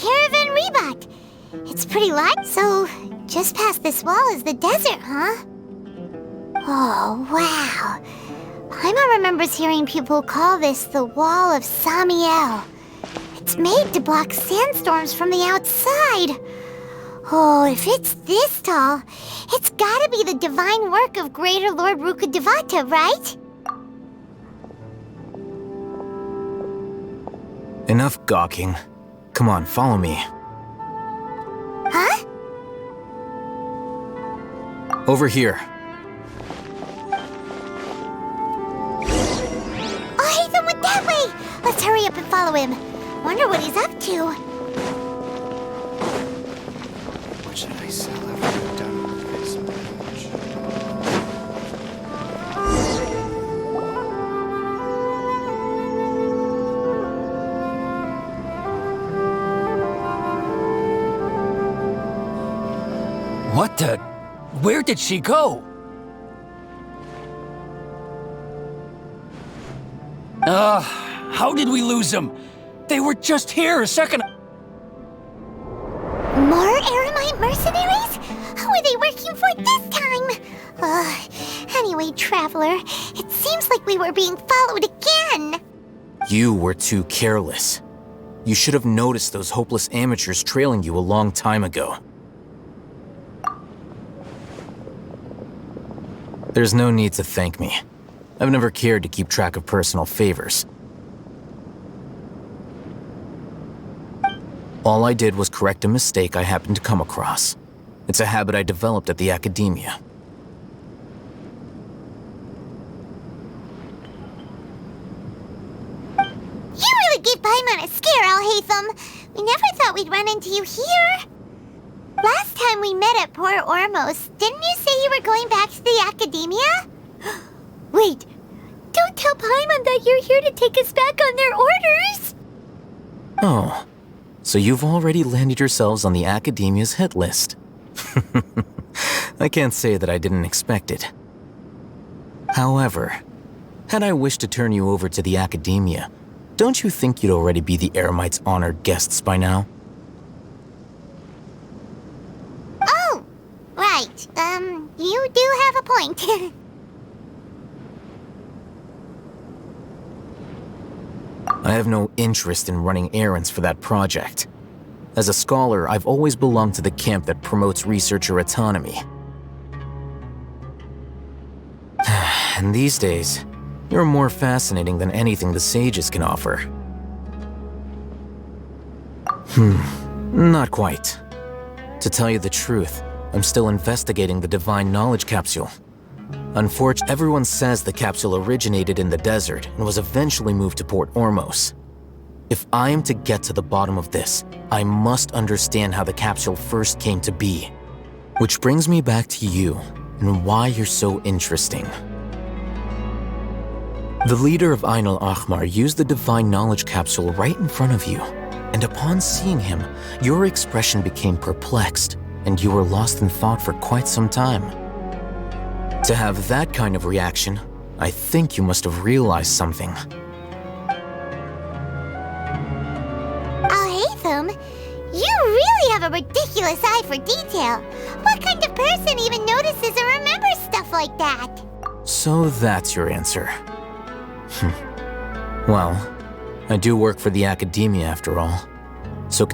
caravan rebut. It's pretty light, so just past this wall is the desert, huh? Oh, wow. Paimon remembers hearing people call this the Wall of Samiel. It's made to block sandstorms from the outside. Oh, if it's this tall, it's gotta be the divine work of Greater Lord Rukkhadevata, right? Enough gawking. Come on, follow me. Huh? Over here. Oh, Hatham went that way! Let's hurry up and follow him. Wonder what he's up to. What should I sell after I've done this much? What the? Where did she go? How did we lose them? They were just here a second. More Aramite mercenaries? Who are they working for this time? Anyway, Traveler, it seems like we were being followed again. You were too careless. You should have noticed those hopeless amateurs trailing you a long time ago. There's no need to thank me. I've never cared to keep track of personal favors. All I did was correct a mistake I happened to come across. It's a habit I developed at the academia. You really gave Paimon a scare, Al-Hatham. We never thought we'd run into you here. Last time we met at Port Ormos, didn't you say you were going back to the academia? Wait, don't tell Paimon that you're here to take us back on their orders! Oh, so you've already landed yourselves on the academia's hit list. I can't say that I didn't expect it. However, had I wished to turn you over to the academia, don't you think you'd already be the Eremites' honored guests by now? Oh, right. You do have a point. I have no interest in running errands for that project. As a scholar, I've always belonged to the camp that promotes researcher autonomy. And these days, you're more fascinating than anything the sages can offer. Not quite. To tell you the truth, I'm still investigating the Divine Knowledge Capsule. Unfortunately, everyone says the capsule originated in the desert and was eventually moved to Port Ormos. If I am to get to the bottom of this, I must understand how the capsule first came to be. Which brings me back to you and why you're so interesting. The leader of Ain al-Ahmar used the Divine Knowledge Capsule right in front of you, and upon seeing him, your expression became perplexed, and you were lost in thought for quite some time. To have that kind of reaction, I think you must have realized something. Al-Hatham, you really have a ridiculous eye for detail. What kind of person even notices or remembers stuff like that? So that's your answer. Well, I do work for the academia after all.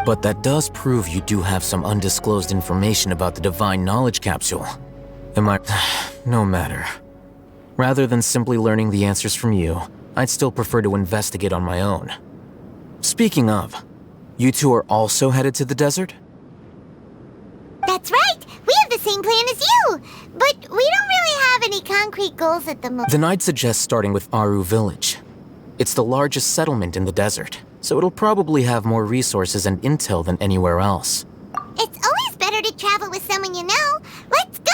But that does prove you do have some undisclosed information about the Divine Knowledge Capsule. No matter. Rather than simply learning the answers from you, I'd still prefer to investigate on my own. Speaking of, you two are also headed to the desert? That's right! We have the same plan as you! But we don't really have any concrete goals at the moment. Then I'd suggest starting with Aru Village. It's the largest settlement in the desert, so it'll probably have more resources and intel than anywhere else. It's always better to travel with someone you know. Let's go!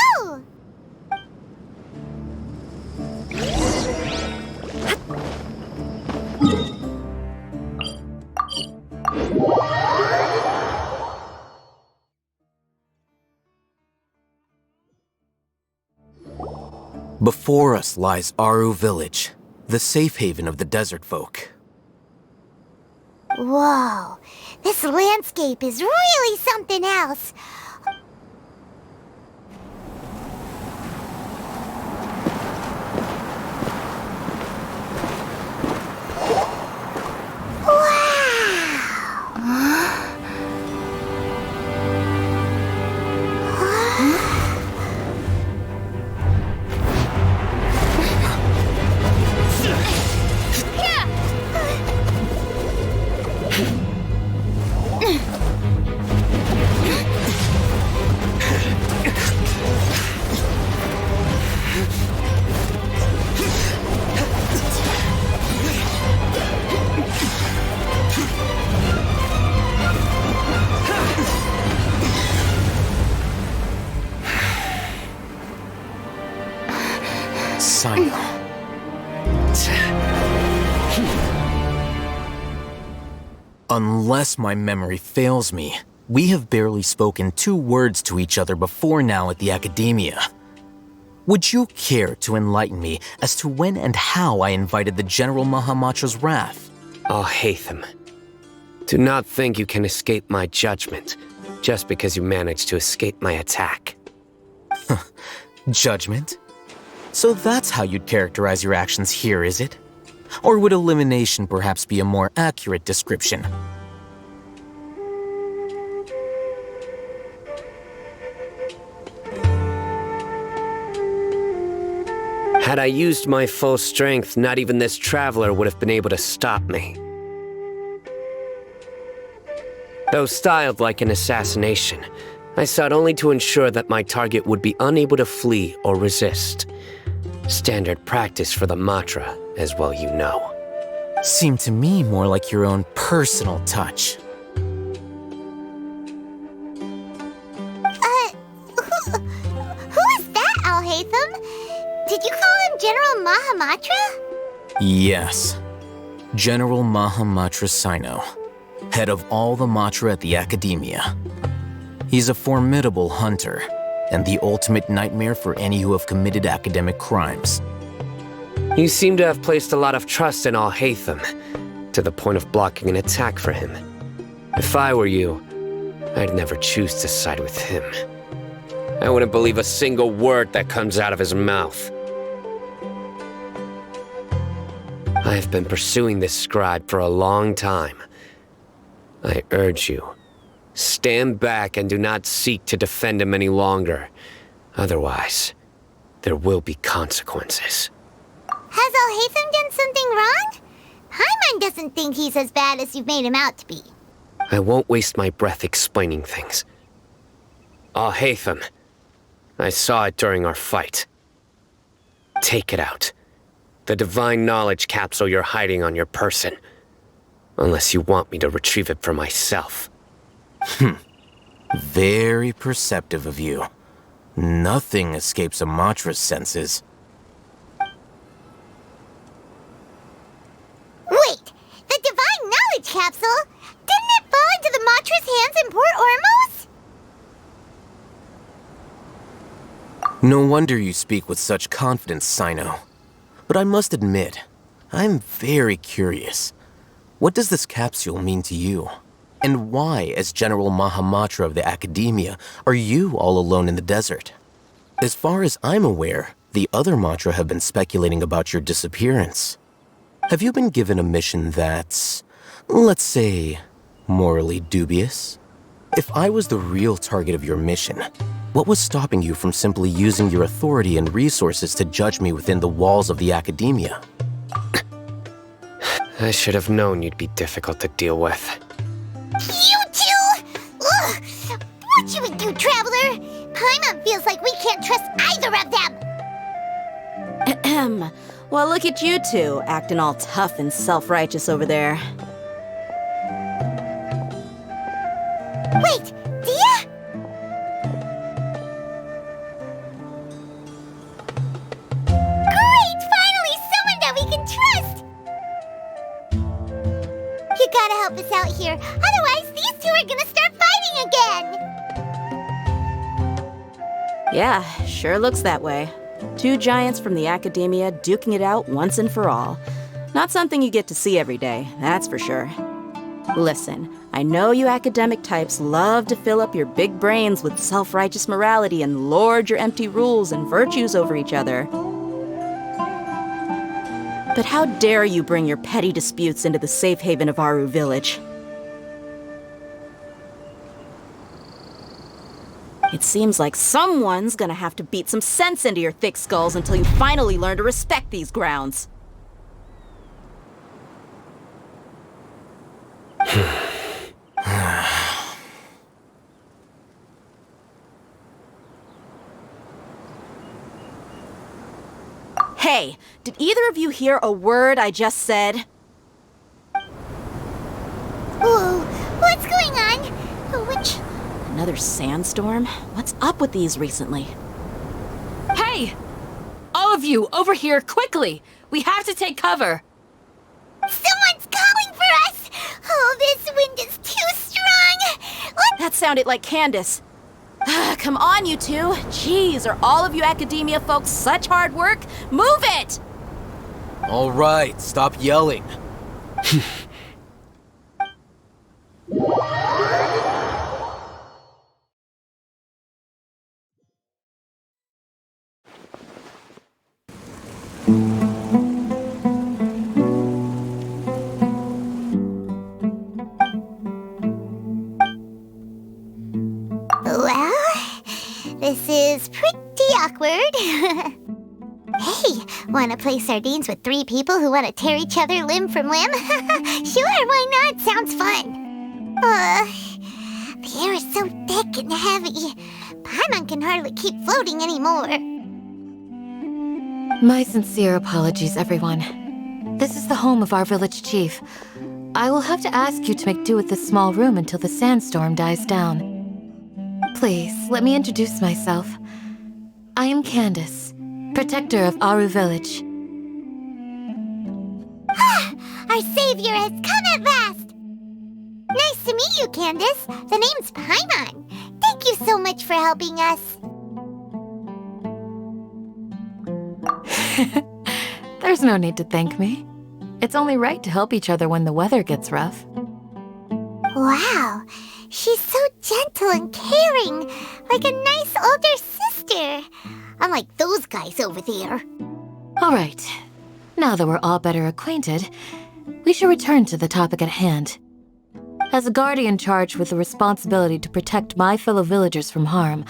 Before us lies Aru Village, the safe haven of the desert folk. Whoa, this landscape is really something else. Unless my memory fails me, we have barely spoken 2 words to each other before now at the Academia. Would you care to enlighten me as to when and how I invited the General Mahamatra's wrath? Alhaitham, do not think you can escape my judgment just because you managed to escape my attack. Judgment? So that's how you'd characterize your actions here, is it? Or would elimination perhaps be a more accurate description? Had I used my full strength, not even this traveler would have been able to stop me. Though styled like an assassination, I sought only to ensure that my target would be unable to flee or resist. Standard practice for the Matra, as well you know. Seemed to me more like your own personal touch. Who is that, Alhaitham? Did you call him General Mahamatra? Yes. General Mahamatra Sino, head of all the Matra at the Academia. He's a formidable hunter, and the ultimate nightmare for any who have committed academic crimes. You seem to have placed a lot of trust in Alhaitham, to the point of blocking an attack for him. If I were you, I'd never choose to side with him. I wouldn't believe a single word that comes out of his mouth. I have been pursuing this scribe for a long time. I urge you, stand back and do not seek to defend him any longer. Otherwise, there will be consequences. Has Alhaitham done something wrong? Paimon doesn't think he's as bad as you've made him out to be. I won't waste my breath explaining things. Alhaitham, I saw it during our fight. Take it out. The divine knowledge capsule you're hiding on your person. Unless you want me to retrieve it for myself. Very perceptive of you. Nothing escapes a Matra's senses. Wait! The divine knowledge capsule? Didn't it fall into the Matra's hands in Port Ormos? No wonder you speak with such confidence, Sino. But I must admit, I'm very curious. What does this capsule mean to you? And why, as General Mahamatra of the Academia, are you all alone in the desert? As far as I'm aware, the other Matra have been speculating about your disappearance. Have you been given a mission that's, let's say, morally dubious? If I was the real target of your mission, what was stopping you from simply using your authority and resources to judge me within the walls of the Academia? I should have known you'd be difficult to deal with. You two! Ugh! What should we do, Traveler? Paimon feels like we can't trust either of them! Well, look at you two, acting all tough and self-righteous over there. Wait, Dia? Great! Finally, someone that we can trust! You gotta help us out here, otherwise these two are gonna start fighting again! Yeah, sure looks that way. 2 giants from the Academia duking it out once and for all. Not something you get to see every day, that's for sure. Listen, I know you academic types love to fill up your big brains with self-righteous morality and lord your empty rules and virtues over each other. But how dare you bring your petty disputes into the safe haven of Aru Village? It seems like someone's gonna have to beat some sense into your thick skulls until you finally learn to respect these grounds. Hey, did either of you hear a word I just said? Whoa, what's going on? Which... Another sandstorm? What's up with these recently? Hey! All of you, over here, quickly! We have to take cover! Someone's calling for us! Oh, this wind is too strong! What? That sounded like Candace. Come on, you two. Jeez, are all of you academia folks such hard work? Move it! All right, stop yelling. Well, this is pretty awkward. Hey, wanna play sardines with 3 people who wanna tear each other limb from limb? Sure, why not? Sounds fun. The air is so thick and heavy. Paimon can hardly keep floating anymore. My sincere apologies, everyone. This is the home of our village chief. I will have to ask you to make do with this small room until the sandstorm dies down. Please, let me introduce myself. I am Candace, protector of Aru Village. Our savior has come at last! Nice to meet you, Candace. The name's Paimon. Thank you so much for helping us. There's no need to thank me. It's only right to help each other when the weather gets rough. Wow, she's so gentle and caring, like a nice older sister. Unlike those guys over there. All right. Now that we're all better acquainted, we should return to the topic at hand. As a guardian charged with the responsibility to protect my fellow villagers from harm,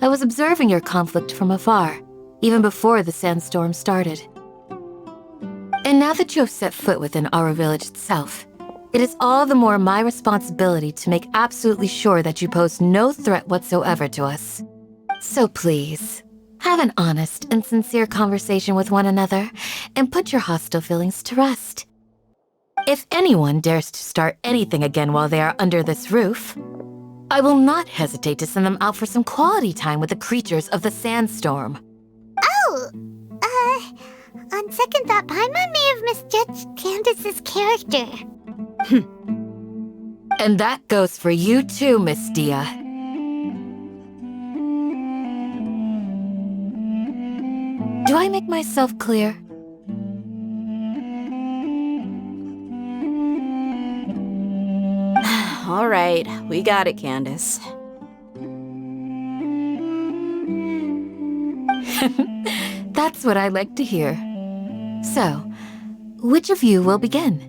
I was observing your conflict from afar, even before the sandstorm started. And now that you have set foot within Aru Village itself, it is all the more my responsibility to make absolutely sure that you pose no threat whatsoever to us. So please, have an honest and sincere conversation with one another and put your hostile feelings to rest. If anyone dares to start anything again while they are under this roof, I will not hesitate to send them out for some quality time with the creatures of the sandstorm. Oh, on second thought, Paimon may have misjudged Candace's character. And that goes for you too, Miss Dia. Do I make myself clear? All right, we got it, Candace. That's what I like to hear. So, which of you will begin?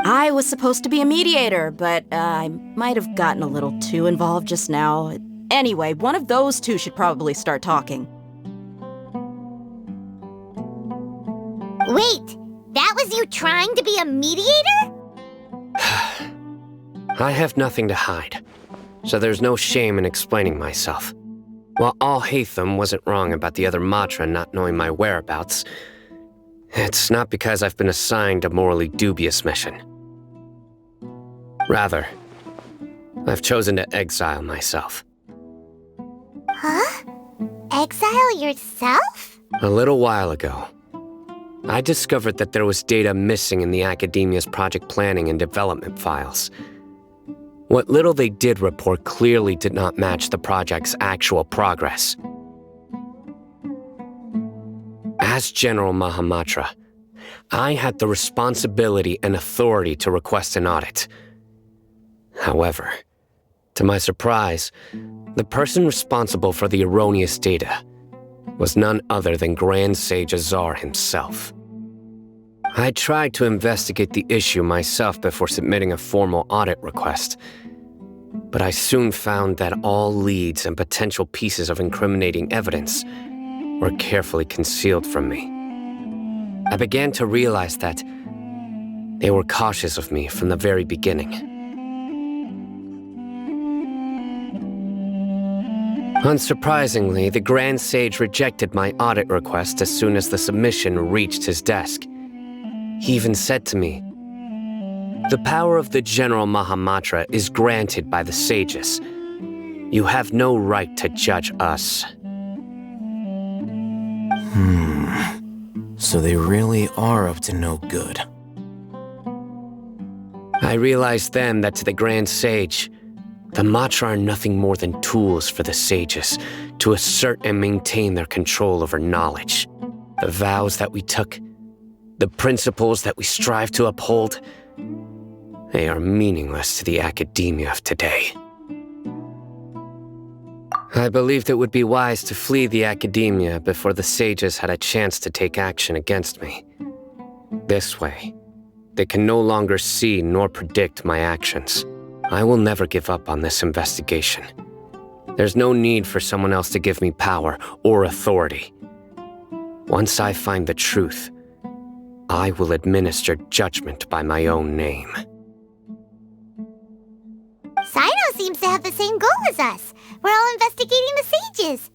I was supposed to be a mediator, but I might have gotten a little too involved just now. Anyway, one of those two should probably start talking. Wait, that was you trying to be a mediator? I have nothing to hide, so there's no shame in explaining myself. While Al-Haytham wasn't wrong about the other Matra not knowing my whereabouts, it's not because I've been assigned a morally dubious mission. Rather, I've chosen to exile myself. Huh? Exile yourself? A little while ago, I discovered that there was data missing in the Academia's project planning and development files. What little they did report clearly did not match the project's actual progress. As General Mahamatra, I had the responsibility and authority to request an audit. However, to my surprise, the person responsible for the erroneous data was none other than Grand Sage Azar himself. I tried to investigate the issue myself before submitting a formal audit request, but I soon found that all leads and potential pieces of incriminating evidence were carefully concealed from me. I began to realize that they were cautious of me from the very beginning. Unsurprisingly, the Grand Sage rejected my audit request as soon as the submission reached his desk. He even said to me, "The power of the General Mahamatra is granted by the sages. You have no right to judge us." So they really are up to no good. I realized then that to the Grand Sage, the Matra are nothing more than tools for the sages to assert and maintain their control over knowledge. The vows that we took, the principles that we strive to uphold, they are meaningless to the academia of today. I believed it would be wise to flee the academia before the sages had a chance to take action against me. This way, they can no longer see nor predict my actions. I will never give up on this investigation. There's no need for someone else to give me power or authority. Once I find the truth, I will administer judgment by my own name. Sino seems to have the same goal as us. We're all investigating the sages.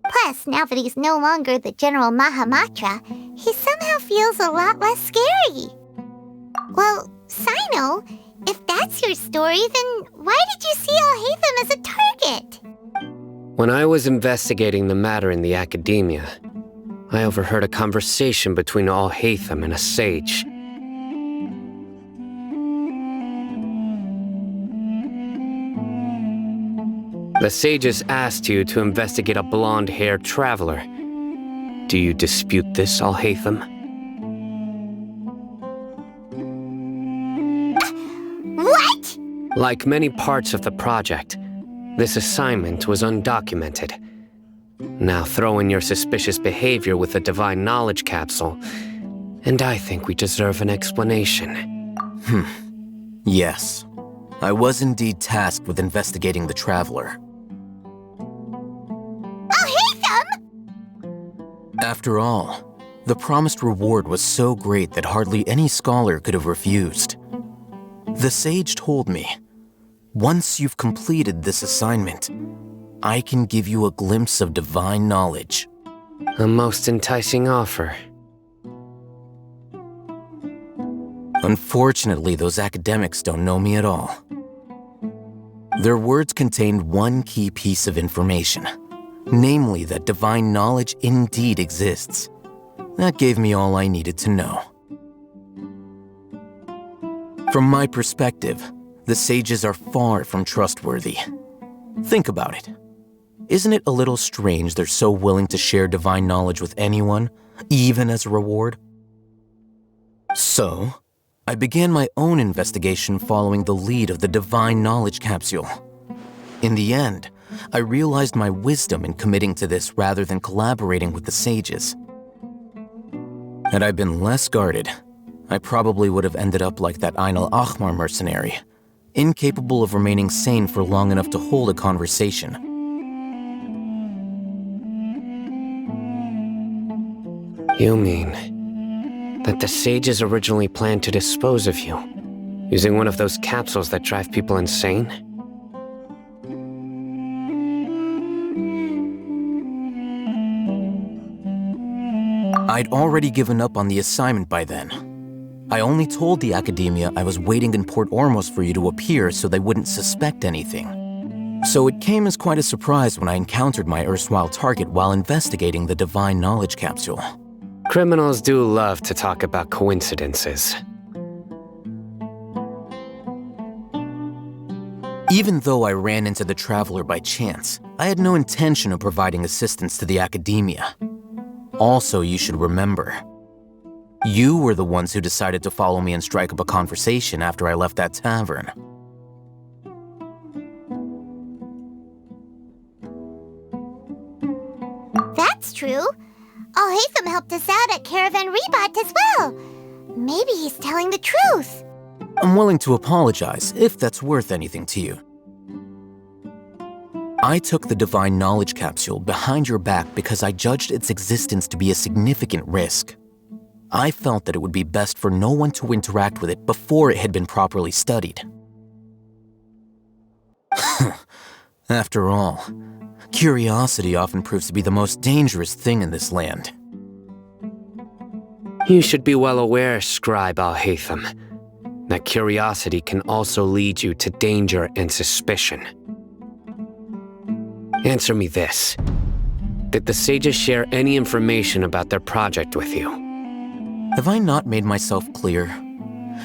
Plus, now that he's no longer the General Mahamatra, he somehow feels a lot less scary. Well, Sino, if that's your story, then why did you see Al-Haytham as a target? When I was investigating the matter in the academia, I overheard a conversation between Al-Haytham and a sage. The sages asked you to investigate a blonde-haired traveler. Do you dispute this, Al-Haytham? What? Like many parts of the project, this assignment was undocumented. Now throw in your suspicious behavior with the Divine Knowledge Capsule, and I think we deserve an explanation. Yes. I was indeed tasked with investigating the traveler. After all, the promised reward was so great that hardly any scholar could have refused. The sage told me, once you've completed this assignment, I can give you a glimpse of divine knowledge. A most enticing offer. Unfortunately, those academics don't know me at all. Their words contained one key piece of information, namely that divine knowledge indeed exists. That gave me all I needed to know. From my perspective, the sages are far from trustworthy. Think about it. Isn't it a little strange they're so willing to share divine knowledge with anyone, even as a reward? So, I began my own investigation following the lead of the Divine Knowledge Capsule. In the end, I realized my wisdom in committing to this rather than collaborating with the sages. Had I been less guarded, I probably would have ended up like that Ain al-Ahmar mercenary, incapable of remaining sane for long enough to hold a conversation. You mean that the sages originally planned to dispose of you, using one of those capsules that drive people insane? I'd already given up on the assignment by then. I only told the academia I was waiting in Port Ormos for you to appear so they wouldn't suspect anything. So it came as quite a surprise when I encountered my erstwhile target while investigating the Divine Knowledge Capsule. Criminals do love to talk about coincidences. Even though I ran into the Traveler by chance, I had no intention of providing assistance to the academia. Also, you should remember, You were the ones who decided to follow me and strike up a conversation after I left that tavern. That's true. Alhaitham helped us out at Caravan Rebat as well. Maybe he's telling the truth. I'm willing to apologize if that's worth anything to you. I took the Divine Knowledge Capsule behind your back because I judged its existence to be a significant risk. I felt that it would be best for no one to interact with it before it had been properly studied. After all, curiosity often proves to be the most dangerous thing in this land. You should be well aware, Scribe Alhaitham, that curiosity can also lead you to danger and suspicion. Answer me this. Did the sages share any information about their project with you? Have I not made myself clear?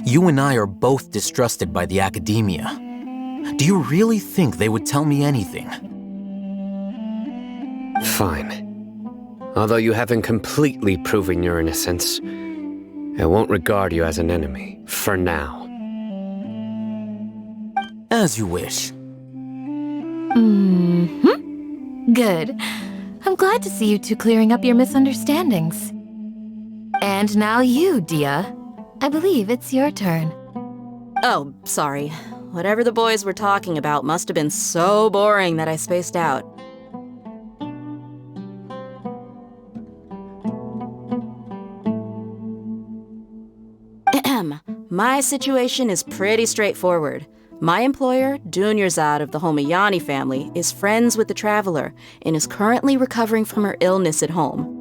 You and I are both distrusted by the academia. Do you really think they would tell me anything? Fine. Although you haven't completely proven your innocence, I won't regard you as an enemy, for now. As you wish. Good. I'm glad to see you two clearing up your misunderstandings. And now you, Dia. I believe it's your turn. Oh, sorry. Whatever the boys were talking about must have been so boring that I spaced out. My situation is pretty straightforward. My employer, Dunyarzad of the Homayani family, is friends with the Traveler and is currently recovering from her illness at home.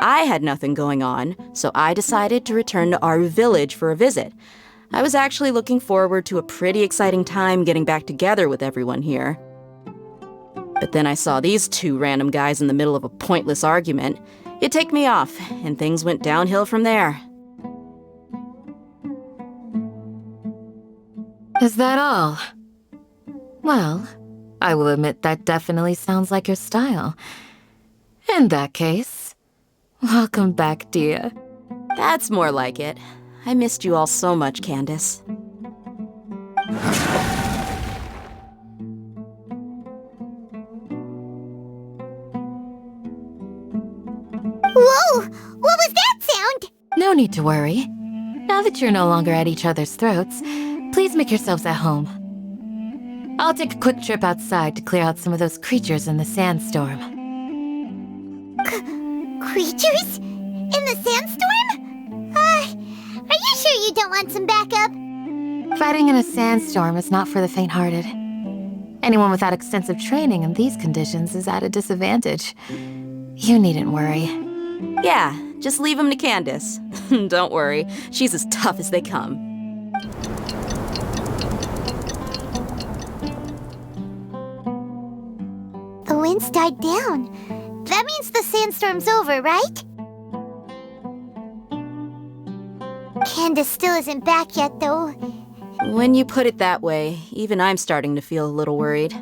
I had nothing going on, so I decided to return to Aru village for a visit. I was actually looking forward to a pretty exciting time getting back together with everyone here. But then I saw these two random guys in the middle of a pointless argument. It ticked me off, and things went downhill from there. Is that all? Well, I will admit that definitely sounds like your style. In that case, welcome back, Dia. That's more like it. I missed you all so much, Candace. Whoa! What was that sound? No need to worry. Now that you're no longer at each other's throats, please make yourselves at home. I'll take a quick trip outside to clear out some of those creatures in the sandstorm. Creatures? In the sandstorm? Are you sure you don't want some backup? Fighting in a sandstorm is not for the faint-hearted. Anyone without extensive training in these conditions is at a disadvantage. You needn't worry. Yeah, just leave them to Candace. Don't worry, she's as tough as they come. The wind's died down. That means the sandstorm's over, right? Candace still isn't back yet, though. When you put it that way, even I'm starting to feel a little worried.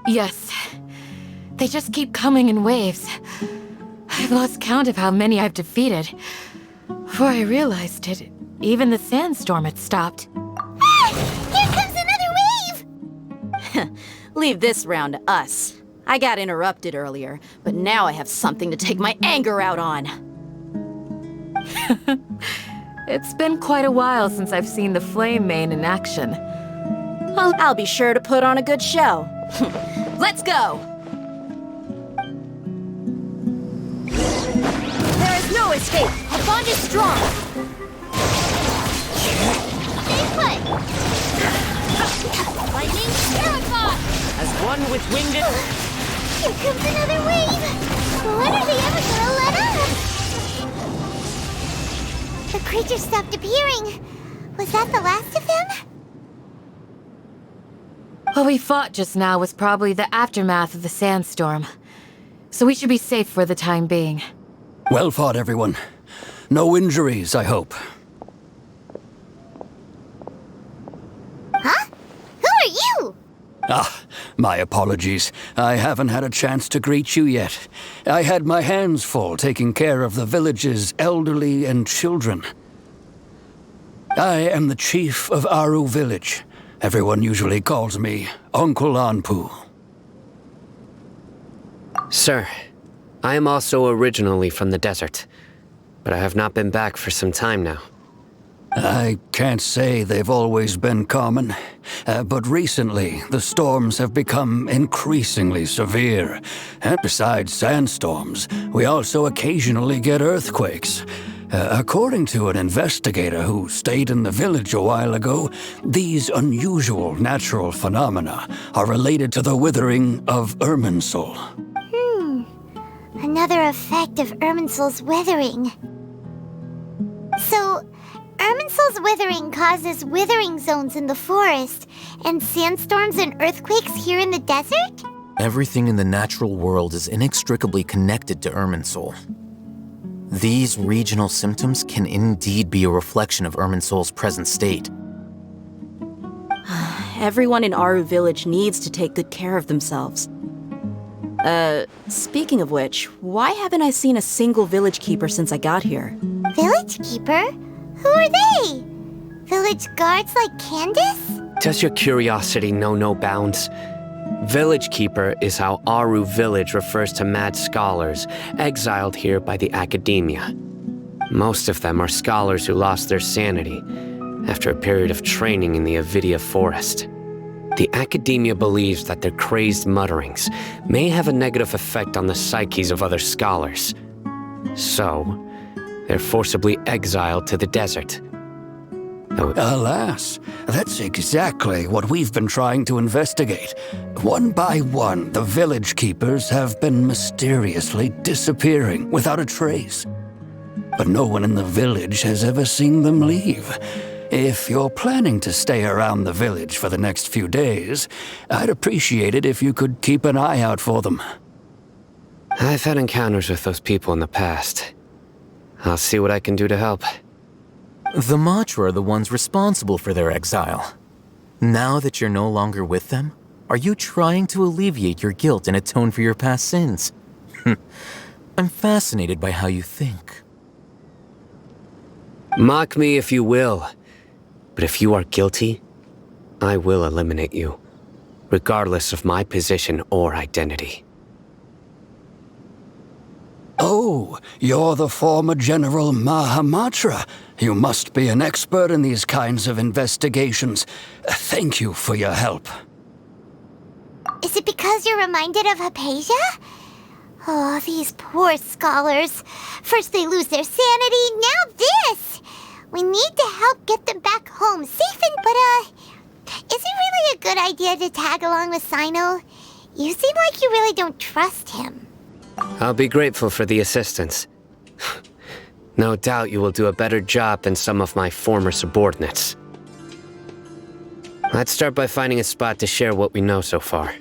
Yes. They just keep coming in waves. I've lost count of how many I've defeated. Before I realized it, even the sandstorm had stopped. Here comes another wave! Leave this round to us. I got interrupted earlier, but now I have something to take my anger out on. It's been quite a while since I've seen the Flame Mane in action. I'll be sure to put on a good show. Let's go! There is no escape. Our bond is strong! Stay put! Lightning terrified! As one with winged... Here comes another wave! When are they ever gonna let up? The creature stopped appearing. Was that the last of them? What we fought just now was probably the aftermath of the sandstorm. So we should be safe for the time being. Well fought, everyone. No injuries, I hope. Huh? Who are you? Ah, my apologies. I haven't had a chance to greet you yet. I had my hands full taking care of the village's elderly and children. I am the chief of Aru Village. Everyone usually calls me Uncle Anpu. Sir, I am also originally from the desert, but I have not been back for some time now. I can't say they've always been common, but recently the storms have become increasingly severe. And besides sandstorms, we also occasionally get earthquakes. According to an investigator who stayed in the village a while ago, these unusual natural phenomena are related to the withering of Irminsul. Another effect of Irminsul's withering. So, Irminsul's withering causes withering zones in the forest, and sandstorms and earthquakes here in the desert? Everything in the natural world is inextricably connected to Irminsul. These regional symptoms can indeed be a reflection of Irminsul's present state. Everyone in Aru Village needs to take good care of themselves. Speaking of which, why haven't I seen a single village keeper since I got here? Village keeper? Who are they? Village guards like Candace? Does your curiosity know no bounds? Village Keeper is how Aru Village refers to mad scholars exiled here by the academia. Most of them are scholars who lost their sanity after a period of training in the Avidia forest. The academia believes that their crazed mutterings may have a negative effect on the psyches of other scholars. So, they're forcibly exiled to the desert. Alas, that's exactly what we've been trying to investigate. One by one, the village keepers have been mysteriously disappearing without a trace. But no one in the village has ever seen them leave. If you're planning to stay around the village for the next few days, I'd appreciate it if you could keep an eye out for them. I've had encounters with those people in the past. I'll see what I can do to help. The Matra are the ones responsible for their exile. Now that you're no longer with them, are you trying to alleviate your guilt and atone for your past sins? I'm fascinated by how you think. Mock me if you will, but if you are guilty, I will eliminate you, regardless of my position or identity. Oh, you're the former General Mahamatra. You must be an expert in these kinds of investigations. Thank you for your help. Is it because you're reminded of Hypatia? Oh, these poor scholars. First they lose their sanity, now this! We need to help get them back home safe but is it really a good idea to tag along with Sino? You seem like you really don't trust him. I'll be grateful for the assistance. No doubt you will do a better job than some of my former subordinates. Let's start by finding a spot to share what we know so far.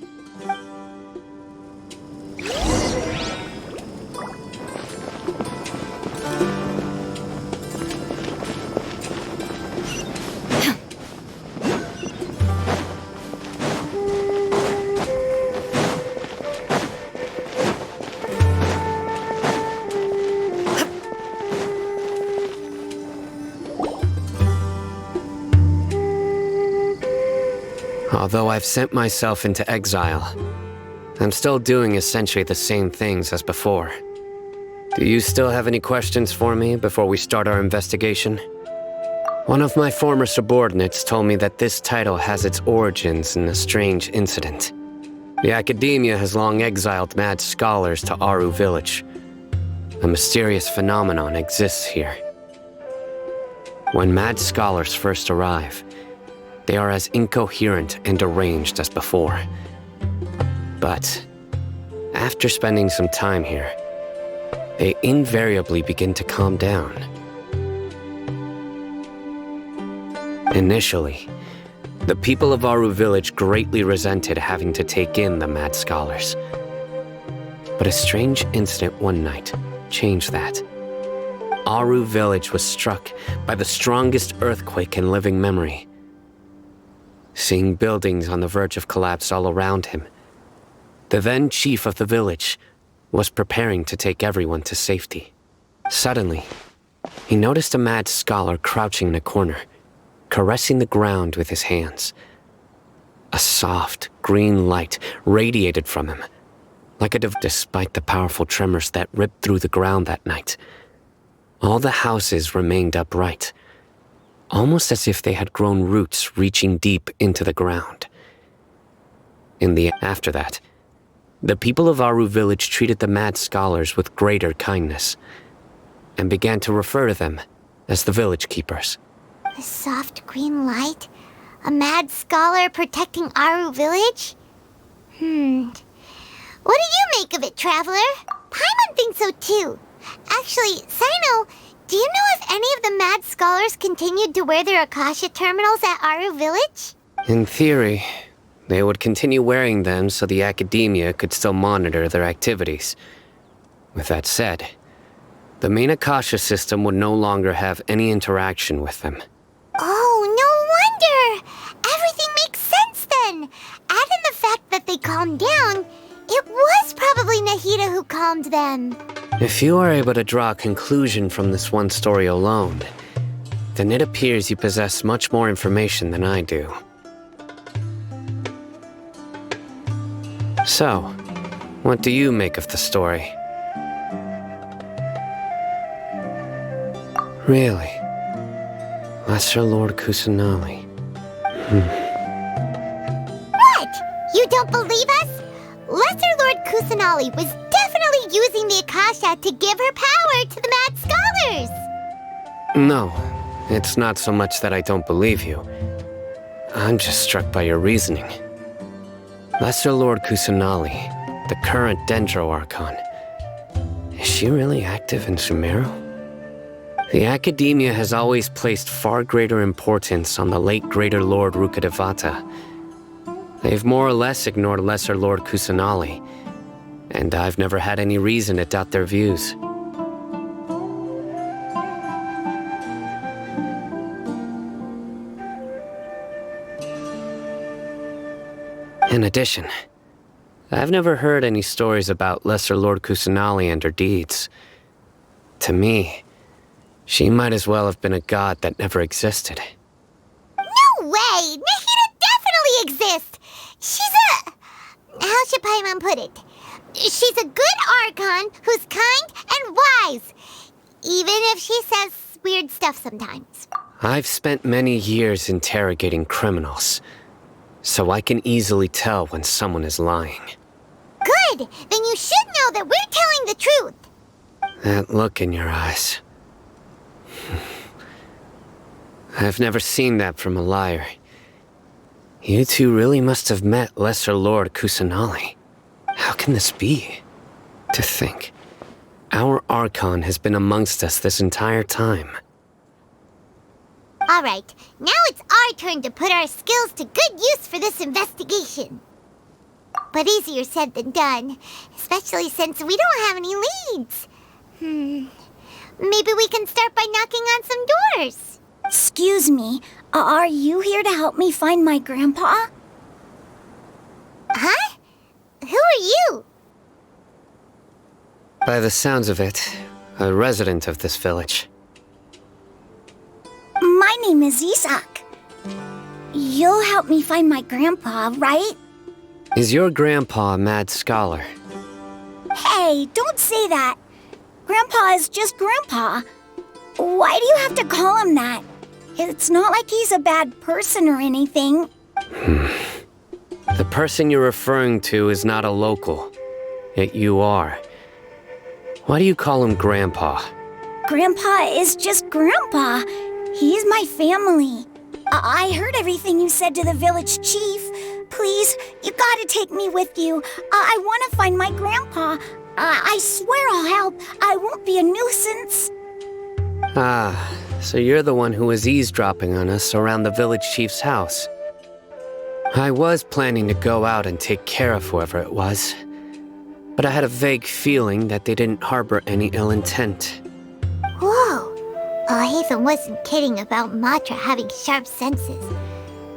Although I've sent myself into exile, I'm still doing essentially the same things as before. Do you still have any questions for me before we start our investigation? One of my former subordinates told me that this title has its origins in a strange incident. The Academia has long exiled mad scholars to Aru Village. A mysterious phenomenon exists here. When mad scholars first arrive, they are as incoherent and deranged as before. But after spending some time here, they invariably begin to calm down. Initially, the people of Aru Village greatly resented having to take in the mad scholars. But a strange incident one night changed that. Aru Village was struck by the strongest earthquake in living memory. Seeing buildings on the verge of collapse all around him, the then chief of the village was preparing to take everyone to safety. Suddenly, he noticed a mad scholar crouching in a corner, caressing the ground with his hands. A soft, green light radiated from him, like a despite the powerful tremors that ripped through the ground that night. All the houses remained upright, almost as if they had grown roots reaching deep into the ground. After that, the people of Aru Village treated the mad scholars with greater kindness, and began to refer to them as the village keepers. The soft green light? A mad scholar protecting Aru Village? What do you make of it, Traveler? Paimon thinks so too. Actually, Sino, do you know if any of the mad scholars continued to wear their Akasha terminals at Aru Village? In theory, they would continue wearing them so the Academia could still monitor their activities. With that said, the main Akasha system would no longer have any interaction with them. Oh, no wonder! Everything makes sense then! Add in the fact that they calmed down, it was probably Nahida who calmed them. If you are able to draw a conclusion from this one story alone, then it appears you possess much more information than I do. So, what do you make of the story? Really? Lesser Lord Kusanali. What? You don't believe us? Lesser Lord Kusanali was definitely using the Akasha to give her power to the mad scholars! No, it's not so much that I don't believe you. I'm just struck by your reasoning. Lesser Lord Kusanali, the current Dendro Archon, is she really active in Sumeru? The Academia has always placed far greater importance on the late Greater Lord Rukkhadevata. They've more or less ignored Lesser Lord Kusanali, and I've never had any reason to doubt their views. In addition, I've never heard any stories about Lesser Lord Kusanali and her deeds. To me, she might as well have been a god that never existed. No way! Nahida definitely exists! She's a... how should Paimon put it? She's a good Archon who's kind and wise, even if she says weird stuff sometimes. I've spent many years interrogating criminals, so I can easily tell when someone is lying. Good! Then you should know that we're telling the truth. That look in your eyes. I've never seen that from a liar. You two really must have met Lesser Lord Kusanali. How can this be? To think, our Archon has been amongst us this entire time. Alright, now it's our turn to put our skills to good use for this investigation. But easier said than done, especially since we don't have any leads. Maybe we can start by knocking on some doors. Excuse me, are you here to help me find my grandpa? Huh? Who are you? By the sounds of it, a resident of this village. My name is Isak. You'll help me find my grandpa, right? Is your grandpa a mad scholar? Hey, don't say that. Grandpa is just Grandpa. Why do you have to call him that? It's not like he's a bad person or anything. The person you're referring to is not a local. Yet you are. Why do you call him Grandpa? Grandpa is just Grandpa. He's my family. I heard everything you said to the village chief. Please, you gotta take me with you. I want to find my grandpa. I swear I'll help. I won't be a nuisance. Ah, so you're the one who was eavesdropping on us around the village chief's house. I was planning to go out and take care of whoever it was, but I had a vague feeling that they didn't harbor any ill intent. Whoa. Ethan wasn't kidding about Matra having sharp senses.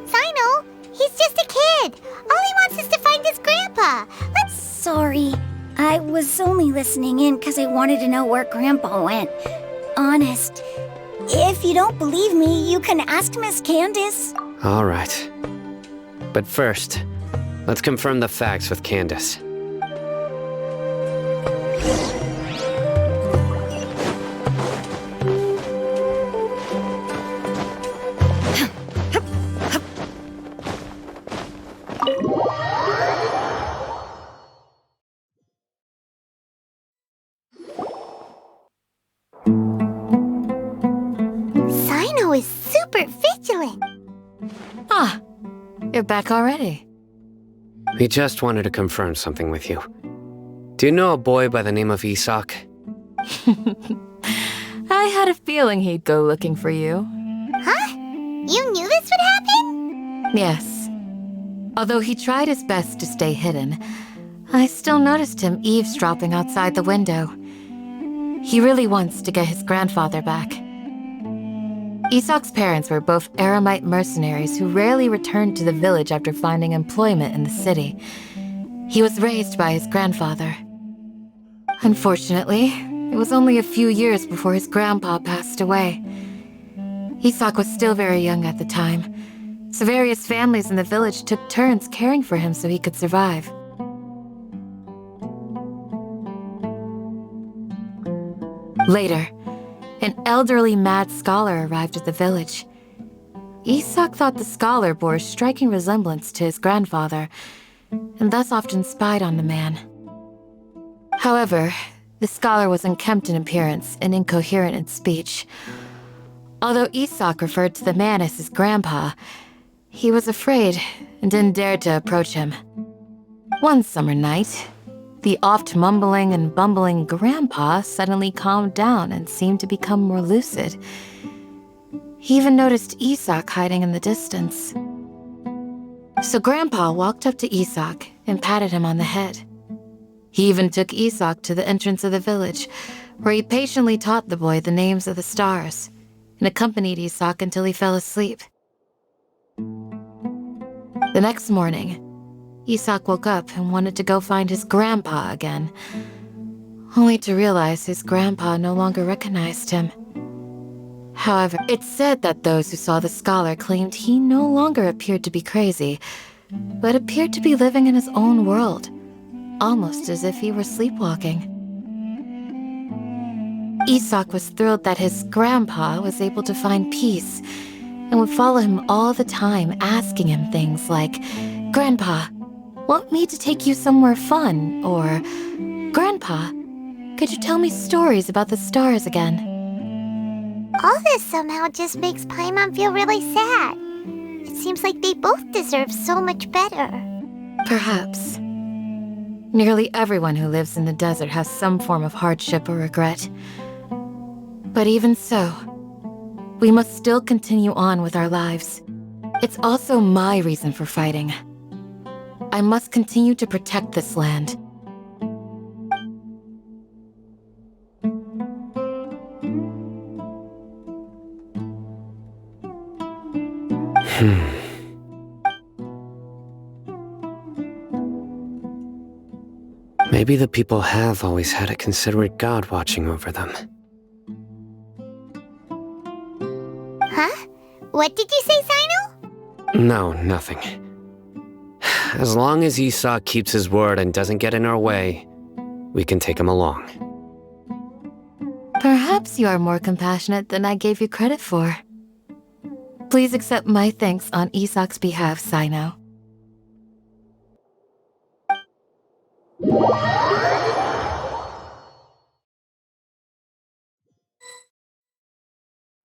Sino, he's just a kid. All he wants is to find his grandpa. Sorry. I was only listening in because I wanted to know where Grandpa went. Honest. If you don't believe me, you can ask Miss Candace. All right. But first, let's confirm the facts with Candace. Sino is super vigilant. Ah, you're back already. We just wanted to confirm something with you. Do you know a boy by the name of Isak? I had a feeling he'd go looking for you. Huh? You knew this would happen? Yes. Although he tried his best to stay hidden, I still noticed him eavesdropping outside the window. He really wants to get his grandfather back. Isak's parents were both Aramite mercenaries who rarely returned to the village after finding employment in the city. He was raised by his grandfather. Unfortunately, it was only a few years before his grandpa passed away. Isak was still very young at the time, so various families in the village took turns caring for him so he could survive. Later, an elderly mad scholar arrived at the village. Isak thought the scholar bore a striking resemblance to his grandfather, and thus often spied on the man. However, the scholar was unkempt in appearance and incoherent in speech. Although Isak referred to the man as his grandpa, he was afraid and didn't dare to approach him. One summer night, the oft mumbling and bumbling grandpa suddenly calmed down and seemed to become more lucid. He even noticed Isak hiding in the distance. So Grandpa walked up to Isak and patted him on the head. He even took Isak to the entrance of the village, where he patiently taught the boy the names of the stars and accompanied Isak until he fell asleep. The next morning, Isak woke up and wanted to go find his grandpa again, only to realize his grandpa no longer recognized him. However, it's said that those who saw the scholar claimed he no longer appeared to be crazy, but appeared to be living in his own world, almost as if he were sleepwalking. Isak was thrilled that his grandpa was able to find peace and would follow him all the time, asking him things like, "Grandpa, want me to take you somewhere fun?" Or, "Grandpa, could you tell me stories about the stars again?" All this somehow just makes Paimon feel really sad. It seems like they both deserve so much better. Perhaps. Nearly everyone who lives in the desert has some form of hardship or regret. But even so, we must still continue on with our lives. It's also my reason for fighting. I must continue to protect this land. Maybe the people have always had a considerate God watching over them. Huh? What did you say, Sino? No, nothing. As long as Esau keeps his word and doesn't get in our way, we can take him along. Perhaps you are more compassionate than I gave you credit for. Please accept my thanks on Isak's behalf, Sino.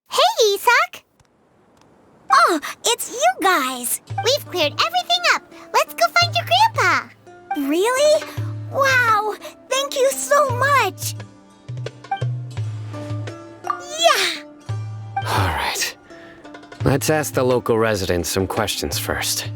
Hey, Isak! Oh, it's you guys! We've cleared everything up. Let's go find your grandpa. Really? Wow! Thank you so much! Yeah! All right. Let's ask the local residents some questions first.